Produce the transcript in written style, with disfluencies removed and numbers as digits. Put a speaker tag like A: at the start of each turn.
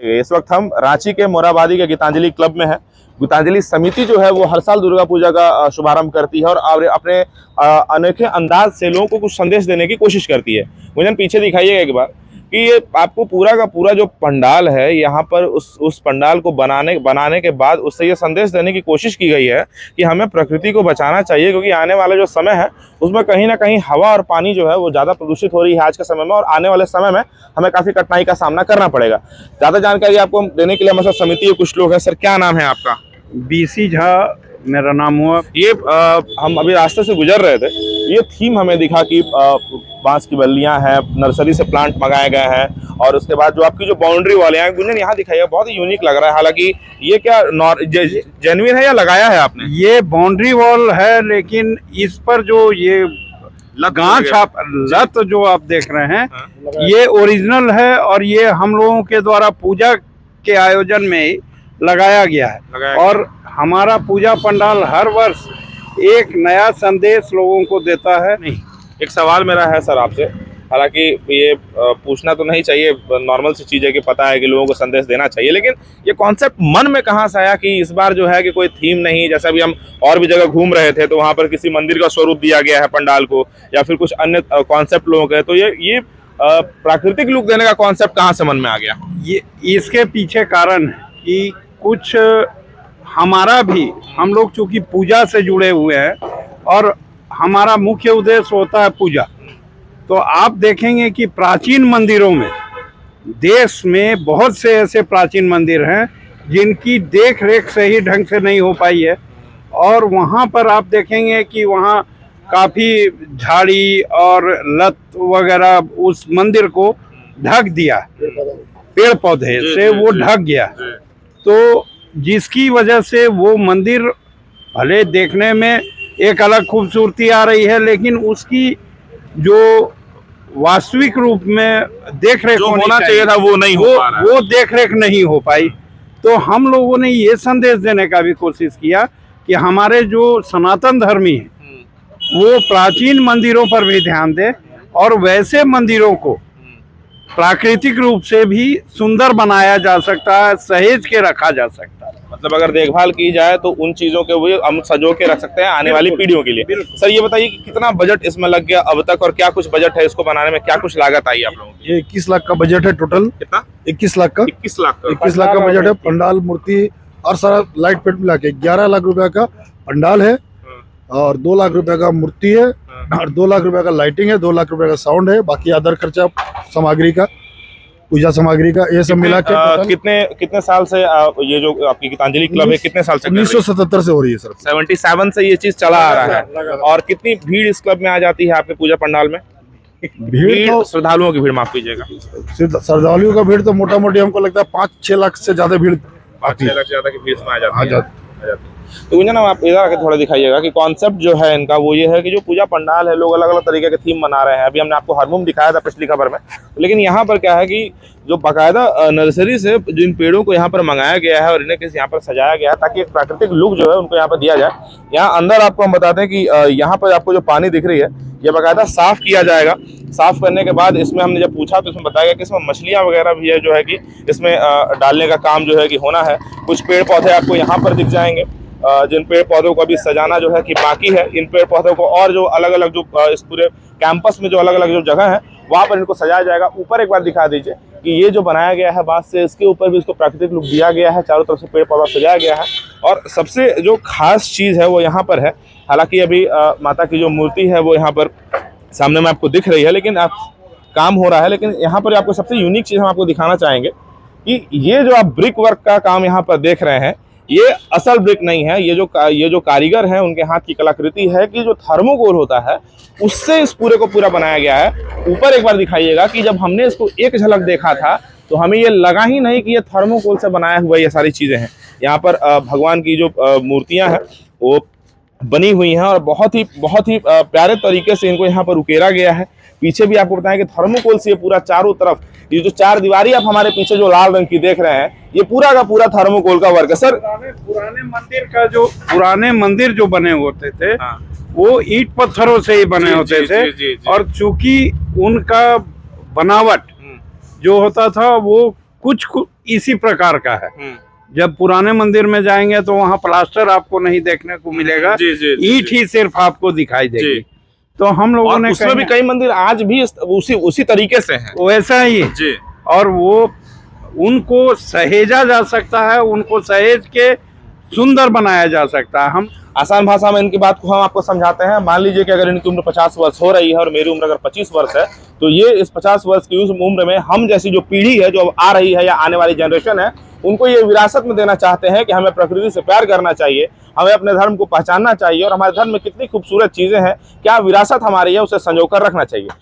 A: इस वक्त हम रांची के मोराबादी के गीतांजलि क्लब में है। गीतांजलि समिति जो है वो हर साल दुर्गा पूजा का शुभारंभ करती है और अपने अनोखे अंदाज से लोगों को कुछ संदेश देने की कोशिश करती है। मुझे पीछे दिखाइएगा एक बार कि ये आपको पूरा का पूरा जो पंडाल है, यहाँ पर उस पंडाल को बनाने के बाद उससे ये संदेश देने की कोशिश की गई है कि हमें प्रकृति को बचाना चाहिए, क्योंकि आने वाला जो समय है उसमें कहीं ना कहीं हवा और पानी जो है वो ज़्यादा प्रदूषित हो रही है आज के समय में, और आने वाले समय में हमें काफ़ी कठिनाई का सामना करना पड़ेगा। ज़्यादा जानकारी आपको देने के लिए हमारे साथ समिति के कुछ लोग हैं। सर, क्या नाम है आपका?
B: बीसी झा मेरा नाम हुआ।
A: ये हम अभी रास्ते से गुजर रहे थे, ये थीम हमें दिखा कि बांस की बल्लियां हैं, नर्सरी से प्लांट मंगाए गए हैं, और उसके बाद जो आपकी जो बाउंड्री वाले हैं गुंजन यहाँ दिखाई है, बहुत ही यूनिक लग रहा है। हालांकि ये क्या जेन्युइन है या लगाया है आपने?
B: ये बाउंड्री वॉल है, लेकिन इस पर जो ये गांठ लत जो आप देख रहे हैं, ये ओरिजिनल है और ये हम लोगों के द्वारा पूजा के आयोजन में लगाया गया है। और हमारा पूजा पंडाल हर वर्ष एक नया संदेश लोगों को देता है। नहीं,
A: एक सवाल मेरा है सर आपसे, हालांकि ये पूछना तो नहीं चाहिए, नॉर्मल सी चीज़ है कि पता है कि लोगों को संदेश देना चाहिए, लेकिन ये कॉन्सेप्ट मन में कहाँ से आया कि इस बार जो है कि कोई थीम नहीं, जैसा भी हम और भी जगह घूम रहे थे तो वहाँ पर किसी मंदिर का स्वरूप दिया गया है पंडाल को, या फिर कुछ अन्य कॉन्सेप्ट लोगों के, तो ये प्राकृतिक लुक देने का कॉन्सेप्ट कहाँ से मन में आ गया?
B: ये इसके पीछे कारण है कि कुछ हमारा भी, हम लोग चूंकि पूजा से जुड़े हुए हैं और हमारा मुख्य उद्देश्य होता है पूजा, तो आप देखेंगे कि प्राचीन मंदिरों में, देश में बहुत से ऐसे प्राचीन मंदिर हैं जिनकी देख रेख सही ढंग से नहीं हो पाई है, और वहाँ पर आप देखेंगे कि वहाँ काफ़ी झाड़ी और लत वगैरह उस मंदिर को ढक दिया, पेड़ पौधे से वो ढक गया, तो जिसकी वजह से वो मंदिर भले देखने में एक अलग खूबसूरती आ रही है, लेकिन उसकी जो वास्तविक रूप में देख रेख
A: होना चाहिए था वो नहीं हो पा रहा है।
B: वो देख रेख नहीं हो पाई। तो हम लोगों ने ये संदेश देने का भी कोशिश किया कि हमारे जो सनातन धर्मी हैं वो प्राचीन मंदिरों पर भी ध्यान दें और वैसे मंदिरों को प्राकृतिक रूप से भी सुंदर बनाया जा सकता है, सहेज के रखा जा सकता है।
A: मतलब अगर देखभाल की जाए तो उन चीजों के वो हम सजो के रख सकते हैं आने वाली पीढ़ियों के लिए। सर, ये बताइए कि कितना बजट इसमें लग गया अब तक, और क्या कुछ बजट है इसको बनाने में, क्या कुछ लागत आई आप लोगों की?
C: ये 21 लाख का बजट है टोटल।
A: कितना?
C: 21 लाख का।
A: 21 लाख का
C: 21 लाख का बजट है। पंडाल, मूर्ति और सारा लाइट पेट मिला के 11 लाख रुपए का पंडाल है, और 2 लाख रुपए का मूर्ति है, और 2 लाख रुपए का लाइटिंग है, 2 लाख रुपए का साउंड है, बाकी अदर खर्चा सामग्री का, पूजा सामग्री का, ये सब मिला के
A: कितने साल से ये जो आपकी गीतांजलि क्लब है कितने साल से?
C: 1977 से हो रही है सर।
A: 77 से ये चीज चला आ रहा है। और कितनी भीड़ इस क्लब में आ जाती है आपके पूजा पंडाल में?
C: भीड़ तो
A: श्रद्धालुओं की भीड़, माफ कीजिएगा,
C: श्रद्धालुओं का भीड़ तो मोटा मोटी हमको लगता है 5-6 लाख से ज्यादा भीड़ आती है।
A: 6 लाख से ज्यादा की भीड़ में आ जाती है। तो गुंजन, आप इधर आके थोड़ा दिखाइएगा कि कॉन्सेप्ट जो है इनका वो ये है कि जो पूजा पंडाल है लोग अलग अलग तरीके के थीम बना रहे हैं। अभी हमने आपको हारमोम दिखाया था पिछली खबर में, लेकिन यहाँ पर क्या है कि जो बाकायदा नर्सरी से जिन पेड़ों को यहाँ पर मंगाया गया है और इन्हें किसी यहाँ पर सजाया गया है ताकि एक प्राकृतिक लुक जो है उनको यहाँ पर दिया जाए। यहाँ अंदर आपको हम बताते हैं कि यहाँ पर आपको जो पानी दिख रही है ये बाकायदा साफ किया जाएगा। साफ करने के बाद इसमें हमने जब पूछा तो इसमें बताया गया कि इसमें मछलियाँ वगैरह भी है जो है कि इसमें डालने का काम जो है कि होना है। कुछ पेड़ पौधे आपको यहाँ पर दिख जाएंगे, जिन पेड़ पौधों को अभी सजाना जो है कि बाकी है। इन पेड़ पौधों को और जो अलग अलग जो इस पूरे कैंपस में जो अलग अलग जो जगह है वहाँ पर इनको सजाया जाएगा। ऊपर एक बार दिखा दीजिए कि ये जो बनाया गया है बांस से, इसके ऊपर भी इसको प्राकृतिक लुक दिया गया है, चारों तरफ से पेड़ पौधा सजाया गया है। और सबसे जो खास चीज़ है वो यहाँ पर है, हालांकि अभी माता की जो मूर्ति है वो यहाँ पर सामने में आपको दिख रही है, लेकिन काम हो रहा है। लेकिन यहाँ पर आपको सबसे यूनिक चीज़ हम आपको दिखाना चाहेंगे कि ये जो आप ब्रिक वर्क का काम यहाँ पर देख रहे हैं ये असल ब्रिक नहीं है। ये जो कारीगर हैं उनके हाथ की कलाकृति है कि जो थर्मोकोल होता है उससे इस पूरे को पूरा बनाया गया है। ऊपर एक बार दिखाइएगा कि जब हमने इसको एक झलक देखा था तो हमें ये लगा ही नहीं कि ये थर्मोकोल से बनाया हुआ ये सारी चीज़ें हैं। यहाँ पर भगवान की जो मूर्तियाँ हैं वो बनी हुई हैं और बहुत ही प्यारे तरीके से इनको यहाँ पर उकेरा गया है। पीछे भी आपको बताएं कि थर्मोकोल से ये पूरा चारों तरफ ये जो 4 दीवारी आप हमारे पीछे जो लाल रंग की देख रहे हैं ये पूरा का पूरा थर्मोकोल का वर्क है। सर,
B: पुराने मंदिर जो बने होते थे वो ईंट पत्थरों से ही बने होते थे, और चूंकि उनका बनावट जो होता था वो कुछ इसी प्रकार का है। जब पुराने मंदिर में जाएंगे तो वहाँ प्लास्टर आपको नहीं देखने को मिलेगा,
A: जी, जी, जी,
B: ईंट ही सिर्फ आपको दिखाई देगी।
A: जी।
B: तो हम लोगों
A: और
B: ने
A: उसमें भी कई मंदिर आज भी उसी तरीके से हैं।
B: वैसा ही
A: जी।
B: और वो उनको सहेजा जा सकता है, उनको सहेज के सुंदर बनाया जा सकता है। हम
A: आसान भाषा में इनकी बात को हम आपको समझाते हैं। मान लीजिए कि अगर इनकी उम्र 50 वर्ष हो रही है और मेरी उम्र अगर 25 वर्ष है, तो ये इस 50 वर्ष की उस उम्र में हम जैसी जो पीढ़ी है, जो अब आ रही है या आने वाली जनरेशन है, उनको ये विरासत में देना चाहते हैं कि हमें प्रकृति से प्यार करना चाहिए, हमें अपने धर्म को पहचानना चाहिए और हमारे धर्म में कितनी खूबसूरत चीजें हैं, क्या विरासत हमारी है, उसे संजो कर रखना चाहिए।